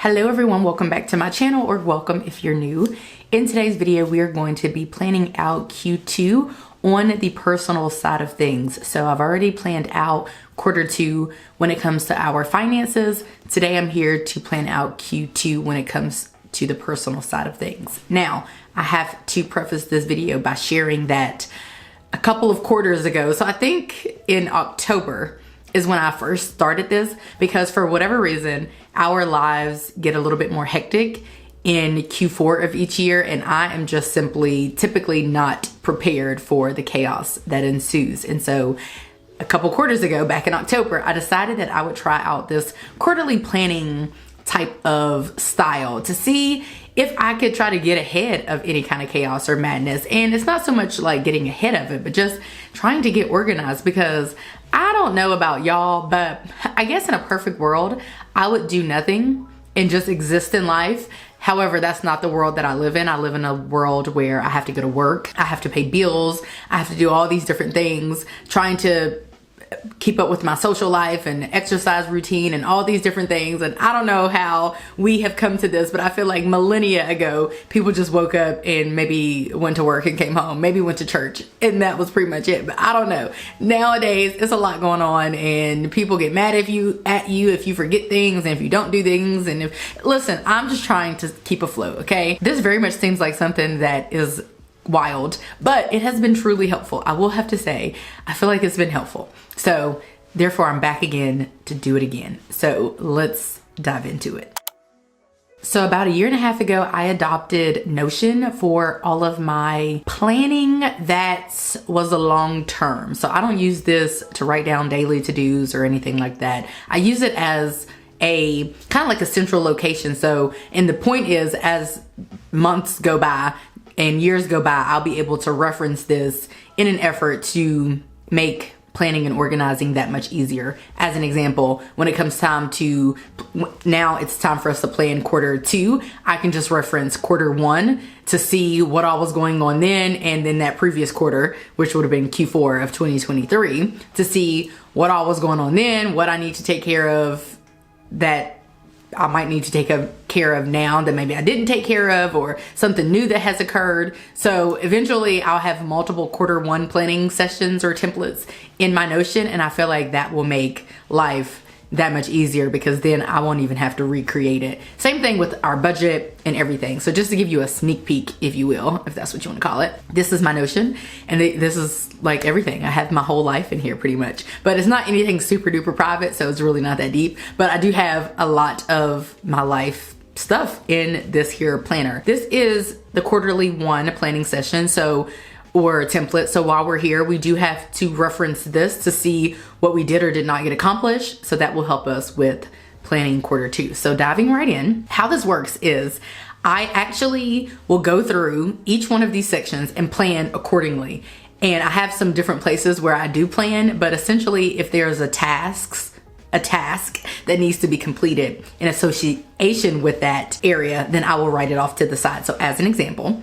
Hello everyone, welcome back to my channel, or welcome if you're new. In today's video, we are going to be planning out Q2 on the personal side of things. So I've already planned out Q2 when it comes to our finances. Today I'm here to plan out Q2 when it comes to the personal side of things. Now, I have to preface this video by sharing that a couple of quarters ago, so I think in October, is when I first started this, because for whatever reason, our lives get a little bit more hectic in Q4 of each year, and I am just simply typically not prepared for the chaos that ensues. And so a couple quarters ago, back in October, I decided that I would try out this quarterly planning type of style to see if I could try to get ahead of any kind of chaos or madness. And it's not so much like getting ahead of it, but just trying to get organized, because I don't know about y'all, but I guess in a perfect world, I would do nothing and just exist in life. However, that's not the world that I live in. I live in a world where I have to go to work, I have to pay bills, I have to do all these different things, trying to keep up with my social life and exercise routine and all these different things. And I don't know how we have come to this, but I feel like millennia ago, people just woke up and maybe went to work and came home, maybe went to church, and that was pretty much it. But I don't know. Nowadays, it's a lot going on, and people get mad at you if you forget things and if you don't do things. And listen, I'm just trying to keep afloat, okay? This very much seems like something that is wild, but it has been truly helpful. I will have to say, I feel like it's been helpful. So therefore, I'm back again to do it again. So let's dive into it. So about a year and a half ago, I adopted Notion for all of my planning that was a long term. So I don't use this to write down daily to-dos or anything like that. I use it as a kind of like a central location. So, and the point is, as months go by and years go by, I'll be able to reference this in an effort to make planning and organizing that much easier. As an example, when it comes time to, now it's time for us to plan Q2, I can just reference Q1 to see what all was going on then, and then that previous quarter, which would have been Q4 of 2023, to see what all was going on then, what I need to take care of that I might need to take care of now that maybe I didn't take care of, or something new that has occurred. So eventually I'll have multiple Q1 planning sessions or templates in my Notion, and I feel like that will make life that much easier, because then I won't even have to recreate it. Same thing with our budget and everything. So just to give you a sneak peek, if you will, if that's what you want to call it, this is my Notion, and this is like everything. I have my whole life in here pretty much, but it's not anything super duper private, so it's really not that deep. But I do have a lot of my life stuff in this here planner. This is the Q1 planning session, or template. So while we're here, we do have to reference this to see what we did or did not get accomplished. So that will help us with planning Q2. So diving right in, how this works is I actually will go through each one of these sections and plan accordingly. And I have some different places where I do plan, but essentially if there's a task that needs to be completed in association with that area, then I will write it off to the side. So as an example,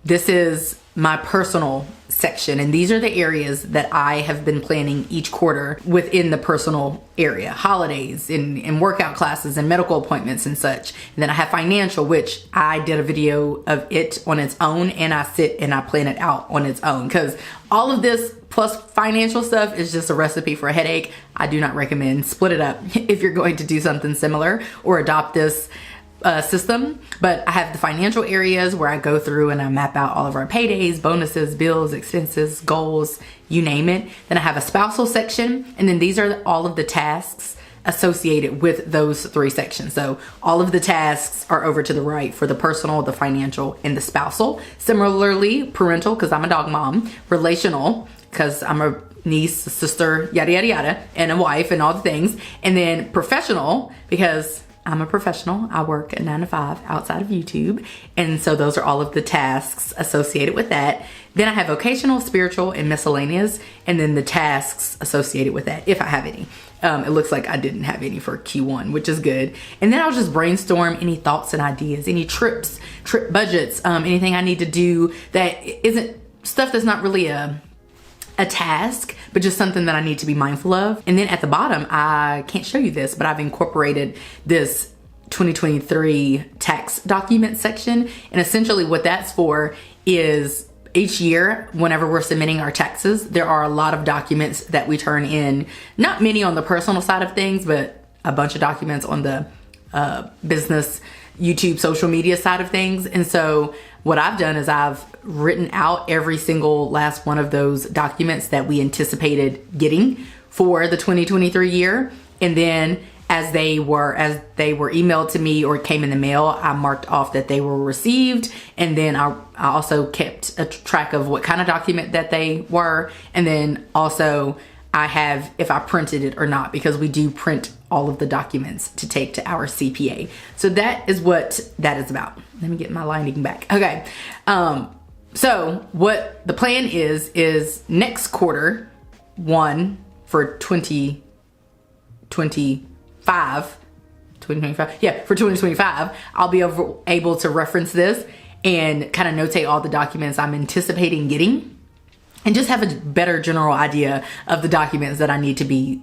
this is my personal section, and these are the areas that I have been planning each quarter within the personal area: holidays and workout classes and medical appointments and such. And then I have financial, which I did a video of it on its own, and I sit and I plan it out on its own, because all of this plus financial stuff is just a recipe for a headache. I do not recommend. Split it up if you're going to do something similar or adopt this system. But I have the financial areas where I go through and I map out all of our paydays, bonuses, bills, expenses, goals, you name it. Then I have a spousal section, and then these are all of the tasks associated with those three sections. So all of the tasks are over to the right for the personal, the financial, and the spousal. Similarly, parental, because I'm a dog mom; relational, because I'm a niece, sister, yada yada yada, and a wife and all the things. And then professional, because I'm a professional. I work a 9 to 5 outside of YouTube. And so those are all of the tasks associated with that. Then I have vocational, spiritual, and miscellaneous, and then the tasks associated with that, if I have any. It looks like I didn't have any for Q1, which is good. And then I'll just brainstorm any thoughts and ideas, any trip budgets, anything I need to do that isn't stuff that's not really a task, but just something that I need to be mindful of. And then at the bottom, I can't show you this, but I've incorporated this 2023 tax document section. And essentially what that's for is each year, whenever we're submitting our taxes, there are a lot of documents that we turn in, not many on the personal side of things, but a bunch of documents on the business, YouTube, social media side of things. And so what I've done is I've written out every single last one of those documents that we anticipated getting for the 2023 year. And then as they were emailed to me or came in the mail, I marked off that they were received. And then I also kept a track of what kind of document that they were. And then also I have if I printed it or not, because we do print all of the documents to take to our CPA. So that is what that is about. Let me get my lighting back. Okay. So what the plan is next quarter one for 2025, yeah, for 2025, I'll be able to reference this and kind of notate all the documents I'm anticipating getting and just have a better general idea of the documents that I need to be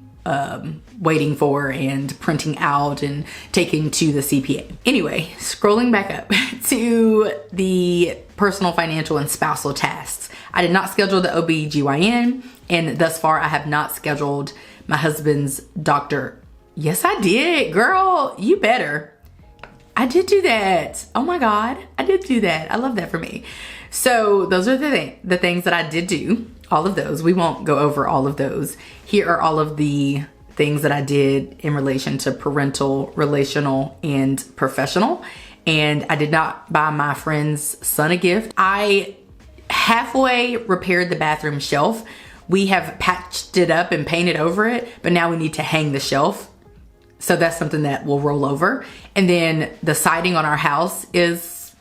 waiting for and printing out and taking to the CPA. Anyway, scrolling back up to the personal, financial, and spousal tasks. I did not schedule the OBGYN, and thus far I have not scheduled my husband's doctor. Yes, I did, girl. You better. I did do that. Oh my God, I did do that. I love that for me. So those are the things that I did do. All of those. We won't go over all of those. Here are all of the things that I did in relation to parental, relational, and professional. And I did not buy my friend's son a gift. I halfway repaired the bathroom shelf. We have patched it up and painted over it, but now we need to hang the shelf. So that's something that will roll over. And then the siding on our house is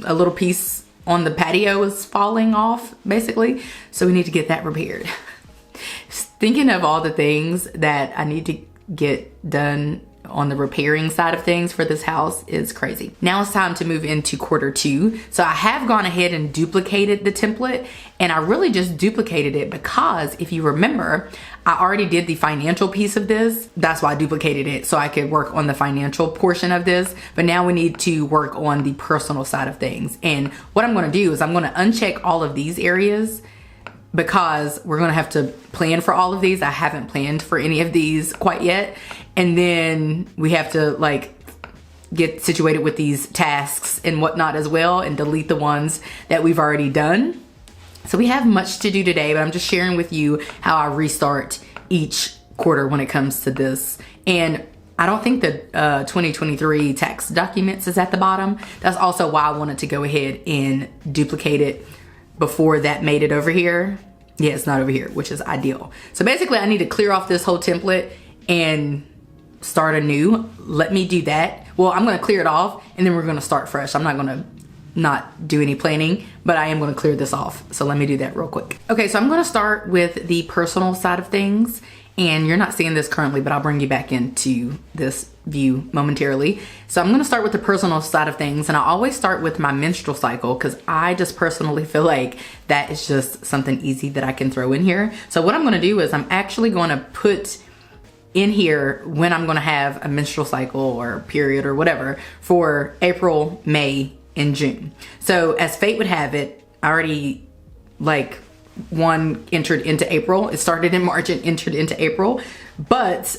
a little piece on the patio is falling off, basically. So we need to get that repaired. Thinking of all the things that I need to get done on the repairing side of things for this house is crazy. Now it's time to move into quarter two. So I have gone ahead and duplicated the template, and I really just duplicated it because if you remember, I already did the financial piece of this. That's why I duplicated it, so I could work on the financial portion of this. But now we need to work on the personal side of things. And what I'm gonna do is I'm gonna uncheck all of these areas because we're gonna have to plan for all of these. I haven't planned for any of these quite yet. And then we have to like get situated with these tasks and whatnot as well and delete the ones that we've already done. So we have much to do today, but I'm just sharing with you how I restart each quarter when it comes to this. And I don't think the 2023 tax documents is at the bottom. That's also why I wanted to go ahead and duplicate it before that made it over here. Yeah, it's not over here, which is ideal. So basically I need to clear off this whole template and start anew. Let me do that. Well, I'm gonna clear it off and then we're gonna start fresh. I'm not gonna not do any planning, but I am gonna clear this off. So let me do that real quick. Okay, so I'm gonna start with the personal side of things. And you're not seeing this currently, but I'll bring you back into this view momentarily. So I'm gonna start with the personal side of things, and I always start with my menstrual cycle because I just personally feel like that is just something easy that I can throw in here. So what I'm gonna do is I'm actually gonna put in here when I'm gonna have a menstrual cycle or period or whatever for April, May, and June. So as fate would have it, I already one entered into April. It started in March and entered into April. But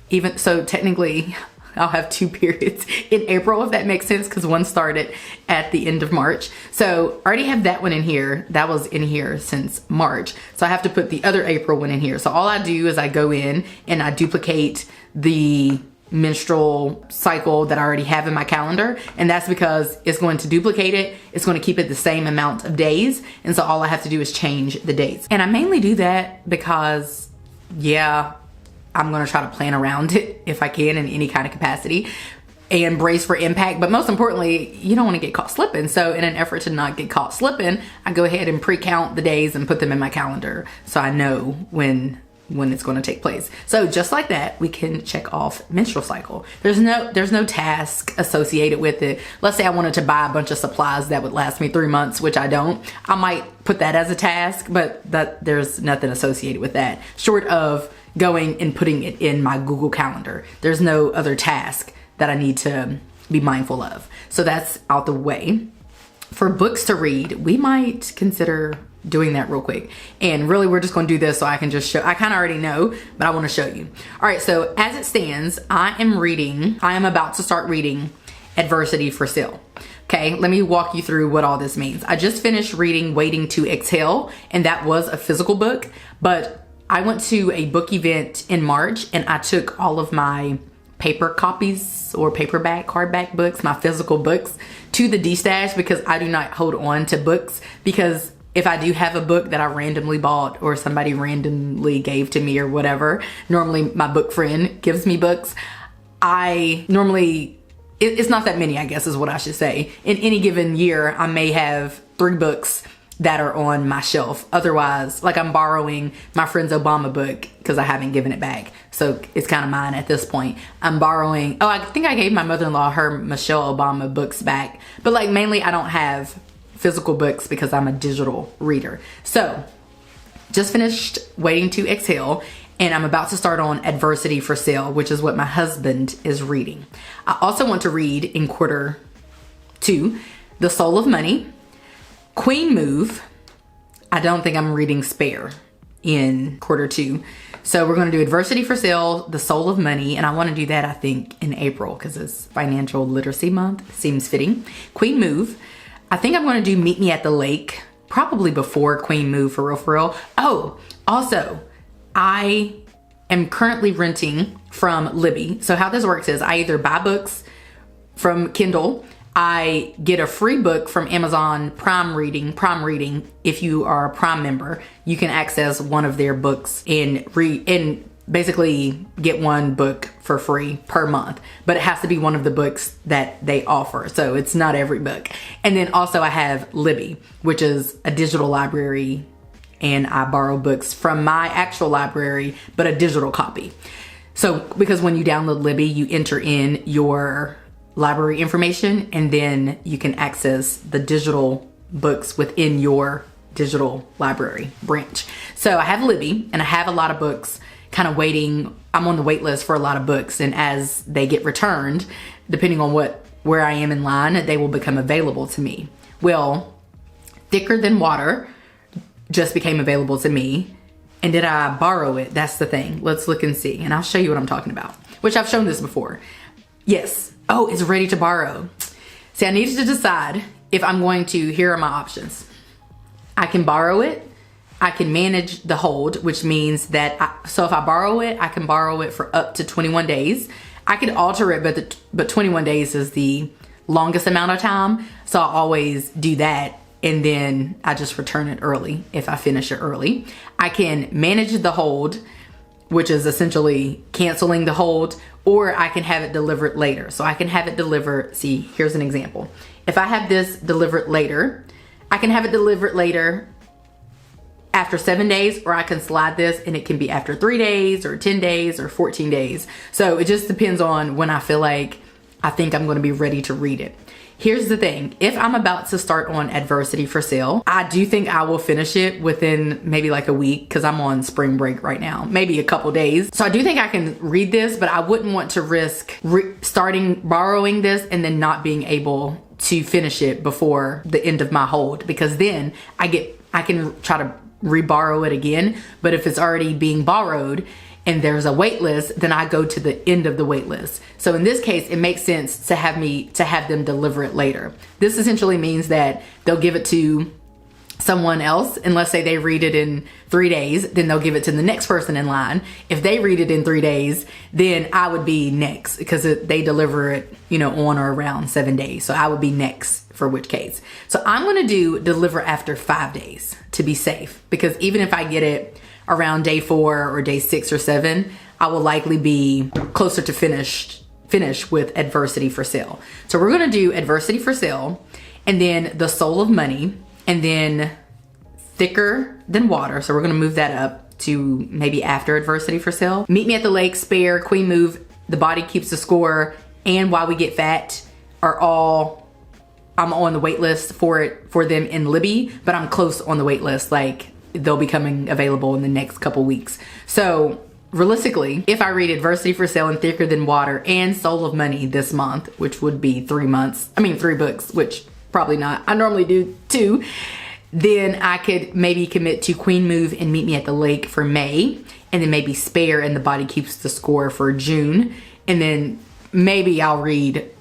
even so, technically I'll have 2 periods in April, if that makes sense, because one started at the end of March. So I already have that one in here. That was in here since March. So I have to put the other April one in here. So all I do is I go in and I duplicate the menstrual cycle that I already have in my calendar, and that's because it's going to duplicate it. It's going to keep it the same amount of days, and so all I have to do is change the dates. And I mainly do that because, yeah, I'm going to try to plan around it if I can in any kind of capacity and brace for impact. But most importantly, you don't want to get caught slipping. So in an effort to not get caught slipping, I go ahead and pre-count the days and put them in my calendar so I know when it's going to take place. So just like that, we can check off menstrual cycle. There's no task associated with it. Let's say I wanted to buy a bunch of supplies that would last me 3 months, which I don't. I might put that as a task, but there's nothing associated with that, short of going and putting it in my Google Calendar. There's no other task that I need to be mindful of. So that's out the way. For books to read, we might consider doing that real quick. And really, we're just going to do this so I can just show. I kind of already know, but I want to show you. All right, so as it stands, I am about to start reading Adversity for Sale. Okay, let me walk you through what all this means. I just finished reading Waiting to Exhale, and that was a physical book, but I went to a book event in March and I took all of my paper copies or paperback, hardback books, my physical books, to the D-stash because I do not hold on to books, because if I do have a book that I randomly bought or somebody randomly gave to me or whatever, normally my book friend gives me books, it's not that many, I guess is what I should say. In any given year, I may have 3 books that are on my shelf. Otherwise, like I'm borrowing my friend's Obama book because I haven't given it back. So it's kind of mine at this point. I'm borrowing, I think I gave my mother-in-law her Michelle Obama books back. But like mainly I don't have physical books because I'm a digital reader. So just finished Waiting to Exhale, and I'm about to start on Adversity for Sale, which is what my husband is reading. I also want to read in quarter 2, The Soul of Money, Queen Move. I don't think I'm reading Spare in quarter 2. So we're going to do Adversity for Sale, The Soul of Money, and I want to do that, I think, in April because it's Financial Literacy Month. Seems fitting. Queen Move. I think I'm going to do Meet Me at the Lake, probably before Queen Move, for real, for real. Oh, also, I am currently renting from Libby. So how this works is I either buy books from Kindle, I get a free book from Amazon Prime Reading. If you are a Prime member, you can access one of their books and basically get one book for free per month, but it has to be one of the books that they offer. So it's not every book. And then also I have Libby, which is a digital library, and I borrow books from my actual library, but a digital copy. So because when you download Libby, you enter in your library information and then you can access the digital books within your digital library branch. So I have Libby and I have a lot of books kind of waiting. I'm on the wait list for a lot of books, and as they get returned, depending on where I am in line, they will become available to me. Well, Thicker Than Water just became available to me. And did I borrow it? That's the thing. Let's look and see. And I'll show you what I'm talking about, which I've shown this before. Yes. Oh, it's ready to borrow. See, I needed to decide if I'm going to, here are my options. I can borrow it. I can manage the hold, which means that, so if I borrow it, I can borrow it for up to 21 days. I could alter it, but 21 days is the longest amount of time. So I always do that. And then I just return it early if I finish it early. I can manage the hold, which is essentially canceling the hold, or I can have it delivered later. So I can have it delivered. See, here's an example. If I have this delivered later, I can have it delivered later after 7 days, or I can slide this and it can be after 3 days or 10 days or 14 days. So it just depends on when I feel like I think I'm going to be ready to read it. Here's the thing. If I'm about to start on Adversity for Sale, I do think I will finish it within maybe like a week because I'm on spring break right now, maybe a couple days. So I do think I can read this, but I wouldn't want to risk borrowing this and then not being able to finish it before the end of my hold, because then I can try to re-borrow it again. But if it's already being borrowed and there's a wait list, then I go to the end of the wait list. So in this case, it makes sense to have them deliver it later. This essentially means that they'll give it to someone else, and let's say they read it in 3 days, then they'll give it to the next person in line. If they read it in 3 days, then I would be next because they deliver it, on or around 7 days. So I would be next for which case. So I'm going to deliver after 5 days to be safe, because even if I get it around day 4 or day 6 or 7, I will likely be closer to finish with Adversity for Sale. So we're going to do Adversity for Sale, and then The Soul of Money, and then Thicker Than Water. So we're going to move that up to maybe after Adversity for Sale. Meet Me at the Lake, Spare, Queen Move, The Body Keeps the Score, and Why We Get Fat are all, I'm on the wait list for them in Libby, but I'm close on the wait list. Like, they'll be coming available in the next couple weeks. So realistically, if I read Adversity for Sale and Thicker Than Water and Soul of Money this month, which would be 3 books, which probably not. I normally do 2. Then I could maybe commit to Queen Move and Meet Me at the Lake for May. And then maybe Spare and The Body Keeps the Score for June. And then maybe I'll read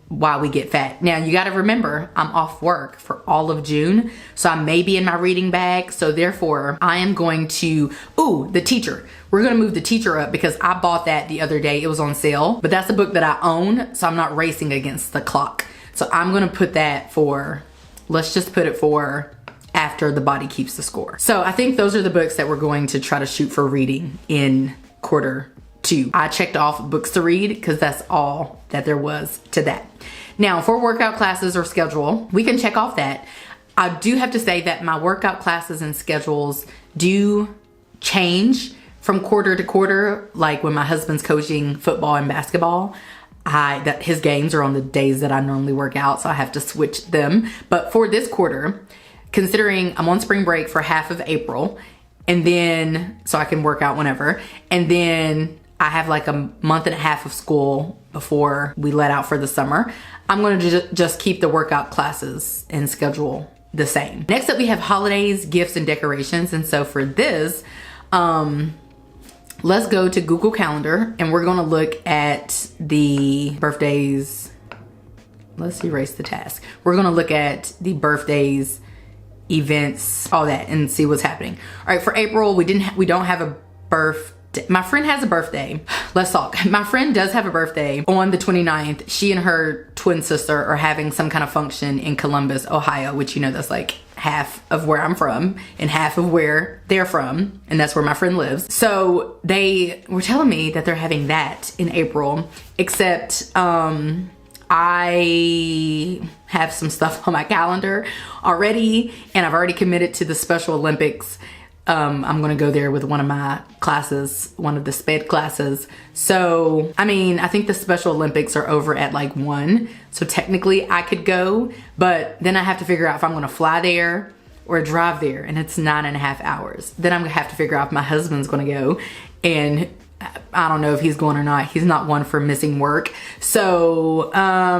Why We Get Fat. Now you got to remember, I'm off work for all of June, so I may be in my reading bag. So therefore I am going to, The Teacher. We're going to move The Teacher up because I bought that the other day. It was on sale, but that's a book that I own, so I'm not racing against the clock. So I'm going to put that for, let's just put it for after The Body Keeps the Score. So I think those are the books that we're going to try to shoot for reading in Q2. I checked off books to read because that's all that there was to that. Now for workout classes or schedule, we can check off that. I do have to say that my workout classes and schedules do change from quarter to quarter. Like when my husband's coaching football and basketball, his games are on the days that I normally work out, so I have to switch them. But for this quarter, considering I'm on spring break for half of April, and then so I can work out whenever, and then I have like a month and a half of school before we let out for the summer, I'm going to just keep the workout classes and schedule the same. Next up, we have holidays, gifts, and decorations. And so for this, let's go to Google Calendar and we're going to look at the birthdays. Let's erase the task. We're going to look at the birthdays, events, all that, and see what's happening. All right, for April, we don't have a birthday. My friend has a birthday. Let's talk. My friend does have a birthday on the 29th. She and her twin sister are having some kind of function in Columbus, Ohio, which, you know, that's like half of where I'm from and half of where they're from. And that's where my friend lives. So they were telling me that they're having that in April, except I have some stuff on my calendar already, and I've already committed to the Special Olympics. I'm gonna go there with one of my classes, one of the SPED classes. So, I mean, I think the Special Olympics are over at like 1. So technically I could go, but then I have to figure out if I'm gonna fly there or drive there, and it's 9.5 hours. Then I'm gonna have to figure out if my husband's gonna go, and I don't know if he's going or not. He's not one for missing work. So, I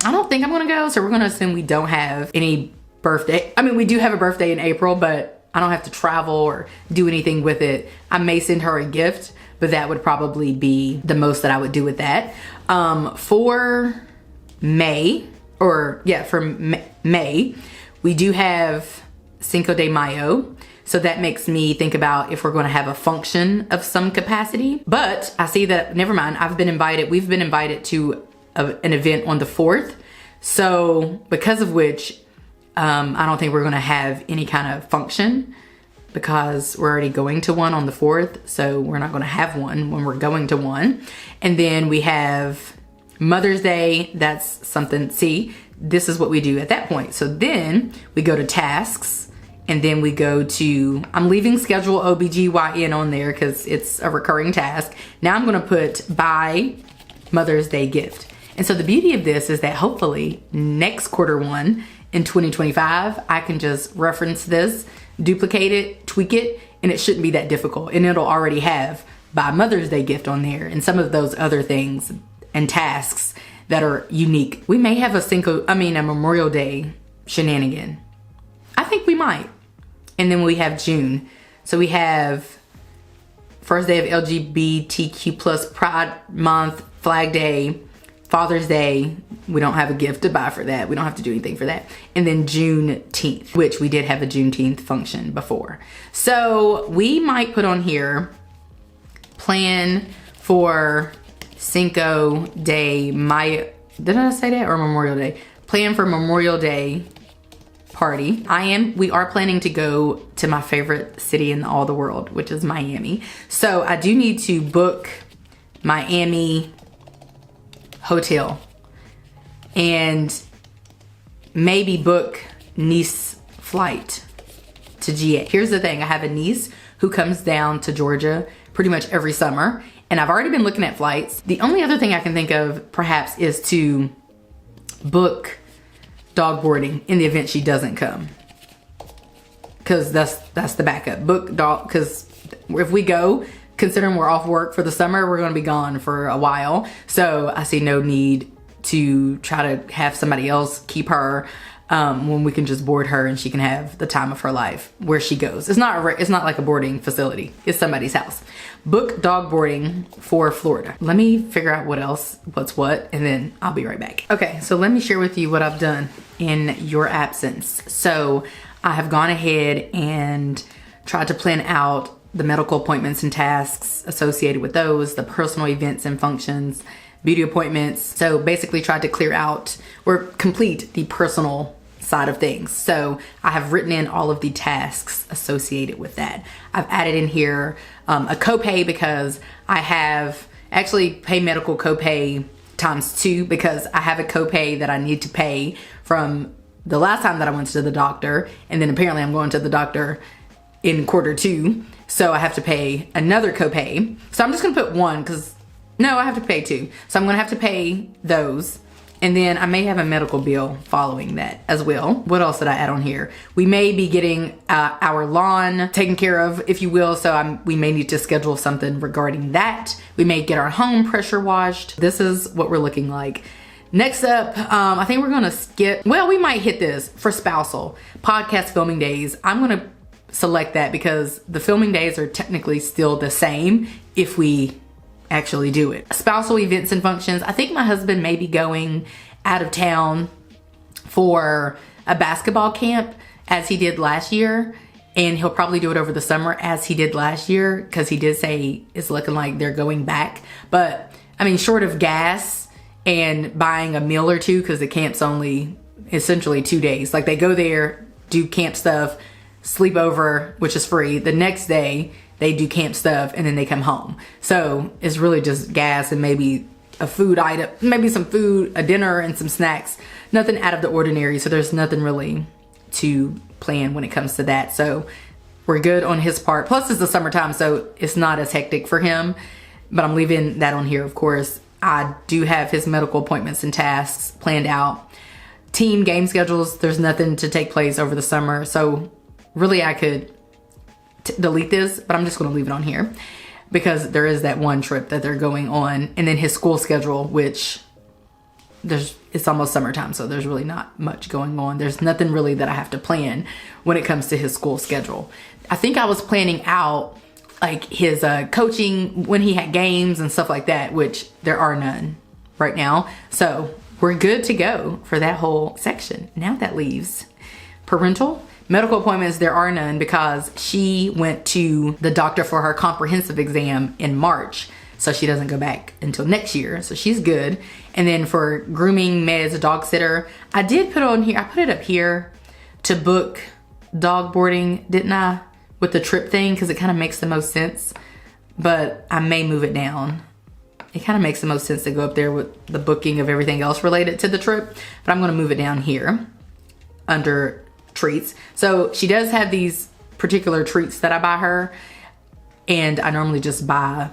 don't think I'm gonna go. So we're gonna assume we don't have any birthday. I mean, we do have a birthday in April, but I don't have to travel or do anything with it. I may send her a gift, but that would probably be the most that I would do with that. For May, May, we do have Cinco de Mayo. So that makes me think about if we're going to have a function of some capacity. But I see that, never mind, we've been invited to an event on the 4th. So because of which, I don't think we're gonna have any kind of function because we're already going to one on the 4th. So we're not gonna have one when we're going to one. And then we have Mother's Day. That's something, see, this is what we do at that point. So then we go to tasks, and then we go to, I'm leaving schedule OBGYN on there because it's a recurring task. Now I'm gonna put buy Mother's Day gift. And so the beauty of this is that hopefully next Q1 in 2025, I can just reference this, duplicate it, tweak it, and it shouldn't be that difficult. And it'll already have buy Mother's Day gift on there and some of those other things and tasks that are unique. We may have a Memorial Day shenanigan. I think we might. And then we have June. So we have first day of LGBTQ plus Pride Month, Flag Day, Father's Day. We don't have a gift to buy for that. We don't have to do anything for that. And then Juneteenth, which we did have a Juneteenth function before. So we might put on here, plan for Cinco de Mayo. Did I say that? Or Memorial Day? Plan for Memorial Day party. We are planning to go to my favorite city in all the world, which is Miami. So I do need to book Miami hotel and maybe book niece flight to GA. Here's the thing, I have a niece who comes down to Georgia pretty much every summer, and I've already been looking at flights. The only other thing I can think of perhaps is to book dog boarding in the event she doesn't come, because that's the backup. Book dog, because if we go, considering we're off work for the summer, we're going to be gone for a while. So I see no need to try to have somebody else keep her when we can just board her and she can have the time of her life where she goes. It's not like a boarding facility. It's somebody's house. Book dog boarding for Florida. Let me figure out what's what, and then I'll be right back. Okay, so let me share with you what I've done in your absence. So I have gone ahead and tried to plan out the medical appointments and tasks associated with those, the personal events and functions, beauty appointments. So basically tried to clear out or complete the personal side of things. So I have written in all of the tasks associated with that. I've added in here a copay because I have actually pay medical copay ×2 because I have a copay that I need to pay from the last time that I went to the doctor, and then apparently I'm going to the doctor in Q2, so I have to pay another copay. So I'm just gonna put one because no, I have to pay 2. So I'm gonna have to pay those, and then I may have a medical bill following that as well. What else did I add on here? We may be getting our lawn taken care of, if you will, so we may need to schedule something regarding that. We may get our home pressure washed. This is what we're looking like. Next up, I think we're gonna skip, well, we might hit this for spousal podcast filming days. I'm gonna select that because the filming days are technically still the same if we actually do it. Spousal events and functions. I think my husband may be going out of town for a basketball camp as he did last year, and he'll probably do it over the summer as he did last year because he did say it's looking like they're going back. But I mean, short of gas and buying a meal or two, because the camp's only essentially 2 days. Like they go there, do camp stuff, sleep over, which is free. The next day they do camp stuff and then they come home. So it's really just gas and maybe a food item, maybe some food, a dinner and some snacks. Nothing out of the ordinary. So there's nothing really to plan when it comes to that. So we're good on his part. Plus it's the summertime, so it's not as hectic for him, but I'm leaving that on here. Of course, I do have his medical appointments and tasks planned out. Team game schedules, there's nothing to take place over the summer. So really I could delete this, but I'm just going to leave it on here because there is that one trip that they're going on, and then his school schedule, which it's almost summertime, so there's really not much going on. There's nothing really that I have to plan when it comes to his school schedule. I think I was planning out like his coaching when he had games and stuff like that, which there are none right now. So we're good to go for that whole section. Now that leaves parental. Medical appointments, there are none because she went to the doctor for her comprehensive exam in March. So she doesn't go back until next year. So she's good. And then for grooming, meds, dog sitter, I did put on here, I put it up here to book dog boarding, didn't I? With the trip thing, because it kind of makes the most sense. But I may move it down. It kind of makes the most sense to go up there with the booking of everything else related to the trip. But I'm going to move it down here under treats. So she does have these particular treats that I buy her, and I normally just buy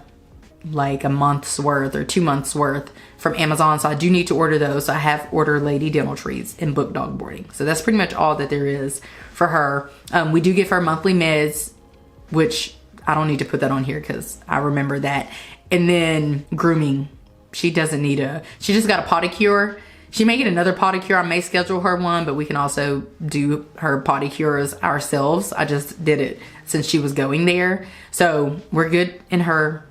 like a month's worth or 2 months worth from Amazon. So I do need to order those. So I have ordered lady dental treats and book dog boarding. So that's pretty much all that there is for her. We do give her monthly meds, which I don't need to put that on here because I remember that. And then grooming, she doesn't need she just got a potty cure. She may get another potty cure. I may schedule her one, but we can also do her potty cures ourselves. I just did it since she was going there. So we're good in her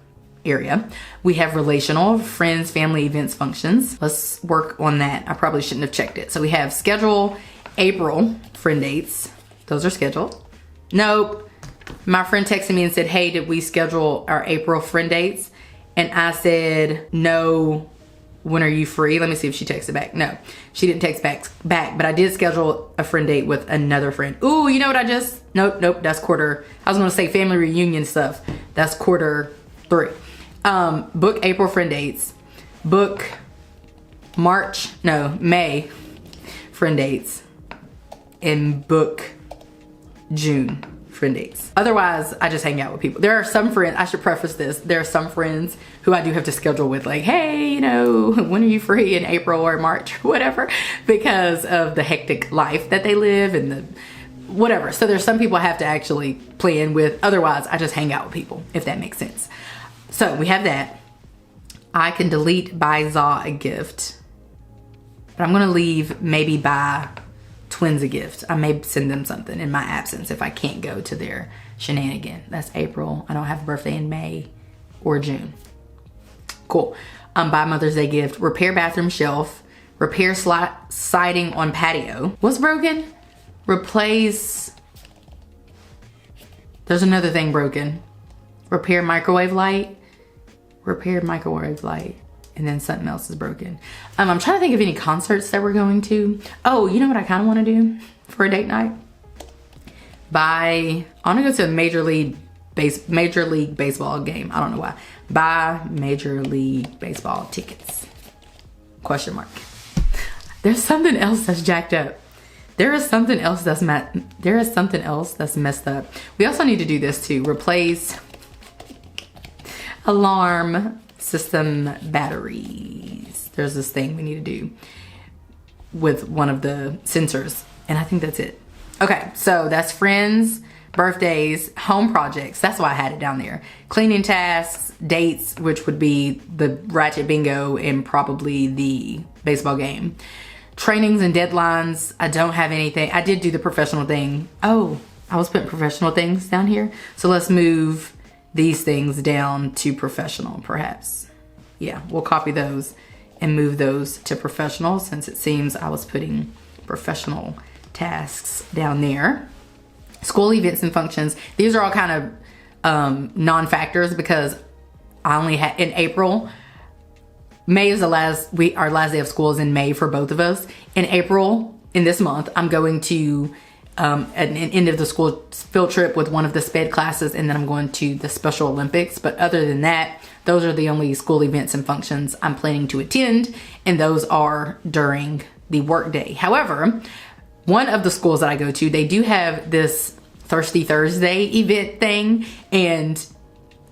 area. We have relational, friends, family, events, functions. Let's work on that. I probably shouldn't have checked it. So we have schedule April friend dates. Those are scheduled. Nope. My friend texted me and said, hey, did we schedule our April friend dates? And I said, no. When are you free? Let me see if she texted back. No, she didn't text back, but I did schedule a friend date with another friend. Ooh, you know what nope, that's quarter. I was gonna say family reunion stuff. That's Q3. Book April friend dates. Book May friend dates. And book June friend dates. Otherwise, I just hang out with people. There are some friends, I should preface this, there are some friends who I do have to schedule with, like, hey, you know, when are you free in April or March or whatever, because of the hectic life that they live and the whatever. So there's some people I have to actually plan with. Otherwise, I just hang out with people, if that makes sense. So we have that. I can delete buy Za a gift, but I'm gonna leave maybe buy twins a gift. I may send them something in my absence if I can't go to their shenanigan. That's April. I don't have a birthday in May or June. Cool. Buy Mother's Day gift. Repair bathroom shelf. Repair siding on patio. What's broken? Replace. There's another thing broken. Repair microwave light. Repair microwave light. And then something else is broken. I'm trying to think of any concerts that we're going to. Oh, you know what I kind of want to do for a date night? I want to go to a Major League Baseball game. I don't know why. Buy Major League Baseball tickets. Question mark. There's something else that's jacked up. There is something else that's messed up. We also need to do this too. Replace alarm system batteries. There's this thing we need to do with one of the sensors, and I think that's it. Okay, so that's friends, birthdays, home projects. That's why I had it down there. Cleaning tasks, dates, which would be the Ratchet Bingo and probably the baseball game. Trainings and deadlines. I don't have anything. I did do the professional thing. Oh, I was putting professional things down here. So let's move these things down to professional, perhaps. Yeah, we'll copy those and move those to professional, since it seems I was putting professional tasks down there. School events and functions. These are all kind of non-factors because I only had in April. May is our last day of school is in May for both of us. In April, in this month, I'm going to an end of the school field trip with one of the SPED classes, and then I'm going to the Special Olympics. But other than that, those are the only school events and functions I'm planning to attend, and those are during the work day. However, one of the schools that I go to, they do have this Thirsty Thursday event thing, and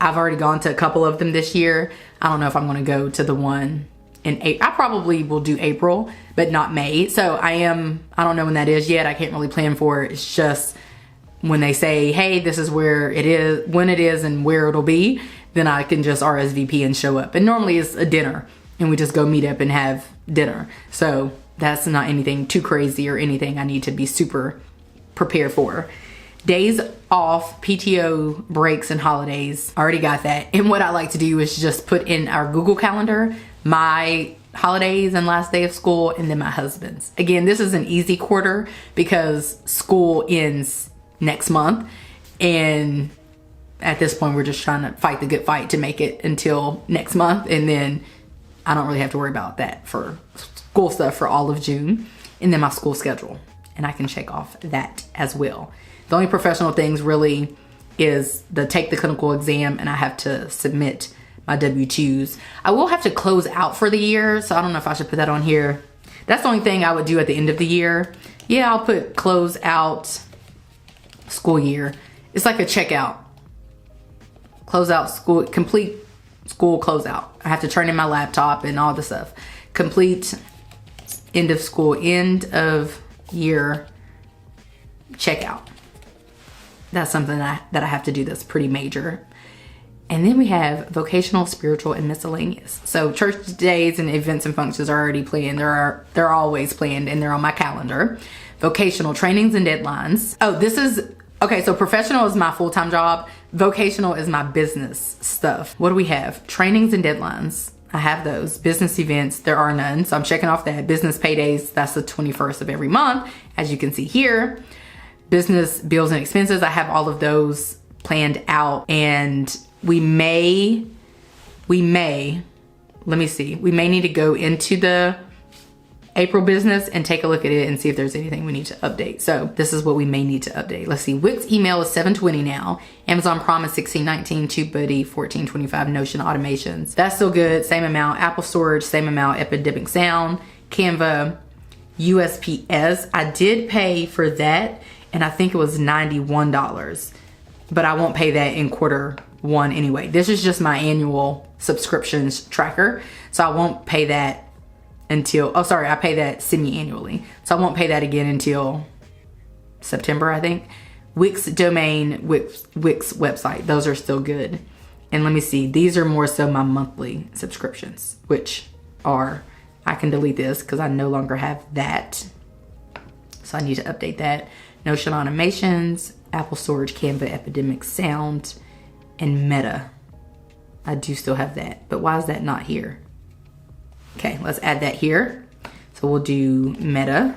I've already gone to a couple of them this year. I don't know if I'm going to go to the one in April. I probably will do April, but not May. So I don't know when that is yet. I can't really plan for it. It's just when they say, hey, this is where it is, when it is, and where it'll be, then I can just RSVP and show up. And normally it's a dinner, and we just go meet up and have dinner. So that's not anything too crazy or anything I need to be super prepared for. Days off, PTO, breaks, and holidays. I already got that. And what I like to do is just put in our Google Calendar my holidays and last day of school, and then my husband's. Again, this is an easy quarter because school ends next month. And at this point, we're just trying to fight the good fight to make it until next month. And then I don't really have to worry about that for school stuff for all of June. And then my school schedule. And I can check off that as well. The only professional things really is take the clinical exam, and I have to submit my W-2s. I will have to close out for the year, so I don't know if I should put that on here. That's the only thing I would do at the end of the year. Yeah, I'll put close out school year. It's like a checkout. Close out school, complete school closeout. I have to turn in my laptop and all the stuff. Complete end of school, end of year checkout. That's something that I have to do that's pretty major. And then we have vocational, spiritual, and miscellaneous. So church days and events and functions are already planned. They're always planned, and they're on my calendar. Vocational trainings and deadlines. Oh, this is, okay, so professional is my full-time job. Vocational is my business stuff. What do we have? Trainings and deadlines. I have those. Business events, there are none. So I'm checking off that. Business paydays, that's the 21st of every month, as you can see here. Business bills and expenses, I have all of those planned out. And we may, let me see. We may need to go into the April business and take a look at it and see if there's anything we need to update. So this is what we may need to update. Let's see. Wix email is $7.20 now. Amazon Prime is $16.19. TubeBuddy $14.25. Notion automations, that's still good. Same amount. Apple storage, same amount. Epidemic Sound, Canva, USPS. I did pay for that, and I think it was $91, but I won't pay that in quarter one anyway. This is just my annual subscriptions tracker, so I won't pay that until, oh sorry, I pay that semi-annually, so I won't pay that again until September, I think. Wix domain, Wix website, those are still good. And let me see, these are more so my monthly subscriptions, which are, I can delete this because I no longer have that. So I need to update that. Notion Automations, Apple Storage, Canva, Epidemic Sound, and Meta. I do still have that, but why is that not here? Okay, let's add that here. So we'll do Meta,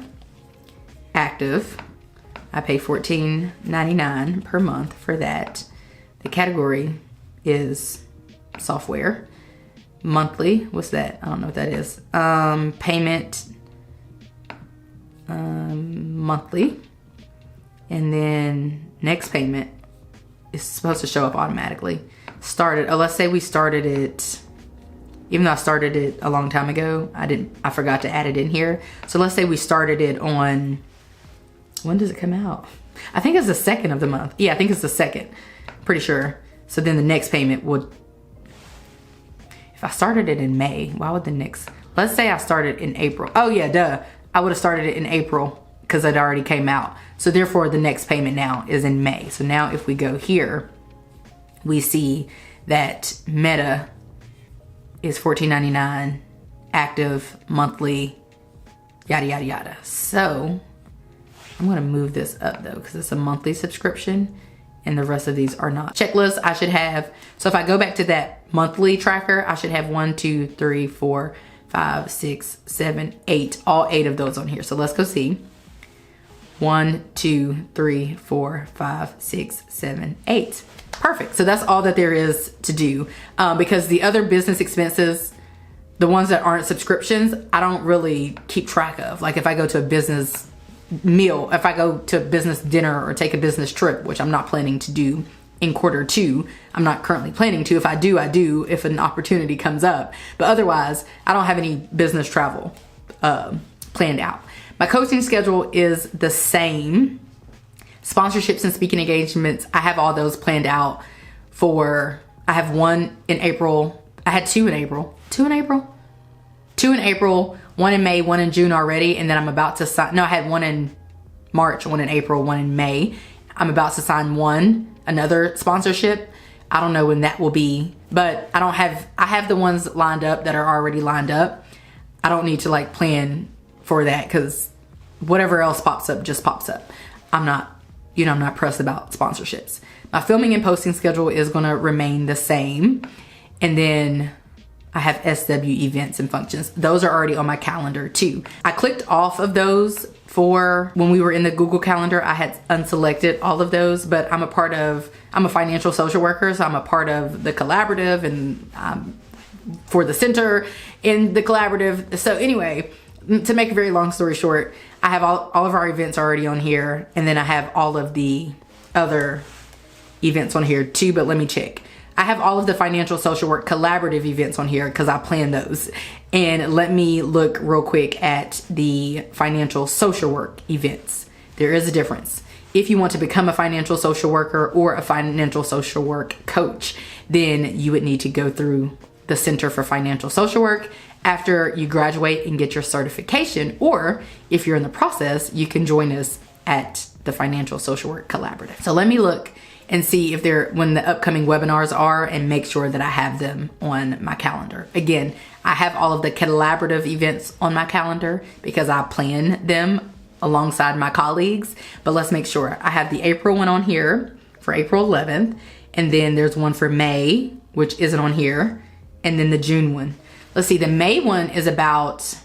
active. I pay $14.99 per month for that. The category is software. Monthly, what's that? I don't know what that is. Payment, monthly. And then next payment is supposed to show up automatically. Let's say we started it, even though I started it a long time ago, I forgot to add it in here. So let's say we started it on, when does it come out? I think it's the 2nd of the month. Yeah, I think it's the 2nd, pretty sure. So then the next payment would, if I started it in May, why would the next, let's say I started in April. Oh yeah, duh. I would have started it in April because it already came out. So therefore the next payment now is in May. So now if we go here, we see that Meta is $14.99, active, monthly, yada, yada, yada. So I'm gonna move this up though, because it's a monthly subscription and the rest of these are not. Checklist I should have, so if I go back to that monthly tracker, I should have 1, 2, 3, 4, 5, 6, 7, 8, all 8 of those on here. So let's go see. 1, 2, 3, 4, 5, 6, 7, 8. Perfect. So that's all that there is to do, because the other business expenses, the ones that aren't subscriptions, I don't really keep track of. Like if I go to a business meal, if I go to a business dinner or take a business trip, which I'm not planning to do in Q2, I'm not currently planning to. If I do, I do if an opportunity comes up. But otherwise, I don't have any business travel planned out. My coaching schedule is the same. Sponsorships and speaking engagements, I have all those planned out for, I have 1 in April. I had 2 in April. 2 in April? 2 in April, 1 in May, 1 in June already. And then I'm about to sign, no, I had 1 in March, 1 in April, 1 in May. I'm about to sign another sponsorship. I don't know when that will be, but I have the ones lined up that are already lined up. I don't need to like plan for that because whatever else pops up just pops up. I'm not pressed about sponsorships. My filming and posting schedule is gonna remain the same. And then I have SW events and functions. Those are already on my calendar too. I clicked off of those for when we were in the Google Calendar. I had unselected all of those, but I'm a financial social worker, so I'm a part of the collaborative and for the center in the collaborative. So anyway, to make a very long story short, I have all of our events already on here, and then I have all of the other events on here too, but let me check. I have all of the financial social work collaborative events on here because I plan those. And let me look real quick at the financial social work events. There is a difference. If you want to become a financial social worker or a financial social work coach, then you would need to go through the Center for Financial Social Work after you graduate and get your certification, or if you're in the process, you can join us at the Financial Social Work Collaborative. So let me look and see if when the upcoming webinars are, and make sure that I have them on my calendar. Again, I have all of the collaborative events on my calendar because I plan them alongside my colleagues, but let's make sure. I have the April one on here for April 11th, and then there's one for May, which isn't on here, and then the June one. Let's see, the May one is about,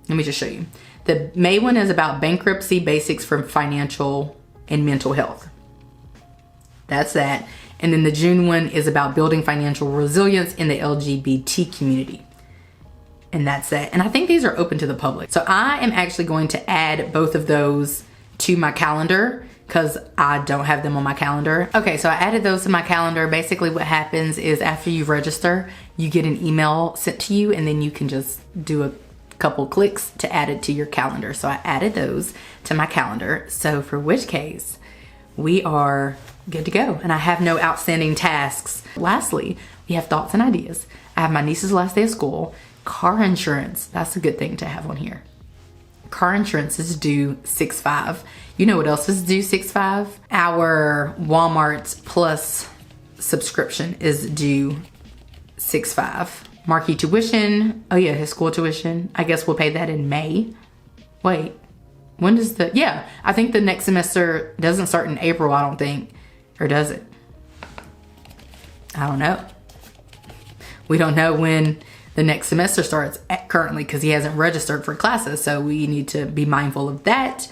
let me just show you. The May one is about bankruptcy basics for financial and mental health. That's that. And then the June one is about building financial resilience in the LGBT community. And that's that. And I think these are open to the public. So I am actually going to add both of those to my calendar because I don't have them on my calendar. Okay, so I added those to my calendar. Basically what happens is after you register, you get an email sent to you, and then you can just do a couple clicks to add it to your calendar. So I added those to my calendar. So for which case, we are good to go. And I have no outstanding tasks. Lastly, we have thoughts and ideas. I have my niece's last day of school. Car insurance, that's a good thing to have on here. Car insurance is due 6/5. You know what else is due 6/5? Our Walmart Plus subscription is due 6/5. Marquee tuition. Oh yeah, his school tuition. I guess we'll pay that in May. Wait, when does yeah, I think the next semester doesn't start in April, I don't think. Or does it? I don't know. We don't know when the next semester starts currently because he hasn't registered for classes. So we need to be mindful of that.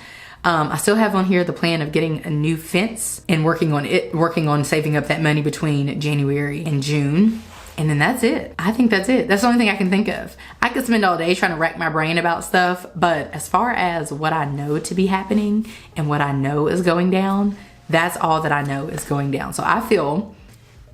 I still have on here the plan of getting a new fence and working on saving up that money between January and June. And then that's it. I think that's it. That's the only thing I can think of. I could spend all day trying to rack my brain about stuff, but as far as what I know to be happening and what I know is going down, that's all that I know is going down. So I feel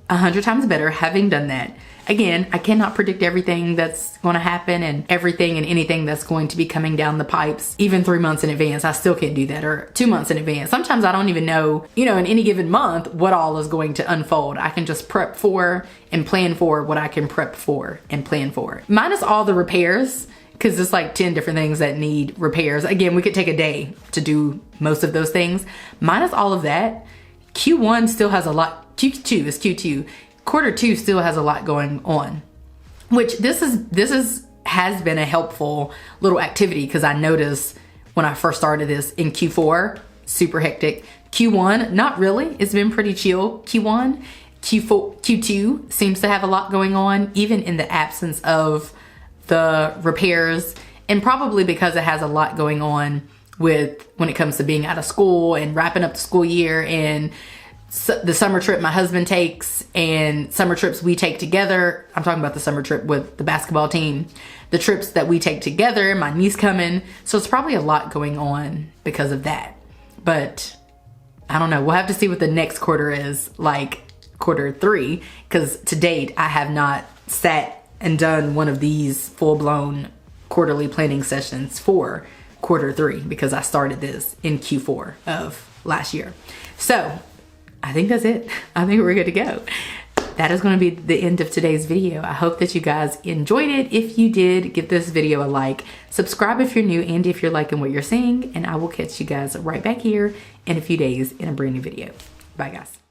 100 times better having done that. Again, I cannot predict everything that's going to happen and everything and anything that's going to be coming down the pipes, even 3 months in advance. I still can't do that, or 2 months in advance. Sometimes I don't even know, in any given month, what all is going to unfold. I can just prep for and plan for what I can prep for and plan for. Minus all the repairs, because there's like 10 different things that need repairs. Again, we could take a day to do most of those things. Minus all of that, Q1 still has a lot. Q2 is Q2. Quarter 2 still has a lot going on, which this has been a helpful little activity because I noticed when I first started this in Q4, super hectic. Q1, not really. It's been pretty chill. Q1, Q2 seems to have a lot going on, even in the absence of the repairs, and probably because it has a lot going on with when it comes to being out of school and wrapping up the school year and the summer trip my husband takes and summer trips we take together. I'm talking about the summer trip with the basketball team, the trips that we take together, my niece coming. So it's probably a lot going on because of that. But I don't know. We'll have to see what the next quarter is, like quarter 3, because to date, I have not sat and done one of these full-blown quarterly planning sessions for quarter 3 because I started this in Q4 of last year. So I think that's it. I think we're good to go. That is going to be the end of today's video. I hope that you guys enjoyed it. If you did, give this video a like. Subscribe if you're new and if you're liking what you're seeing. And I will catch you guys right back here in a few days in a brand new video. Bye, guys.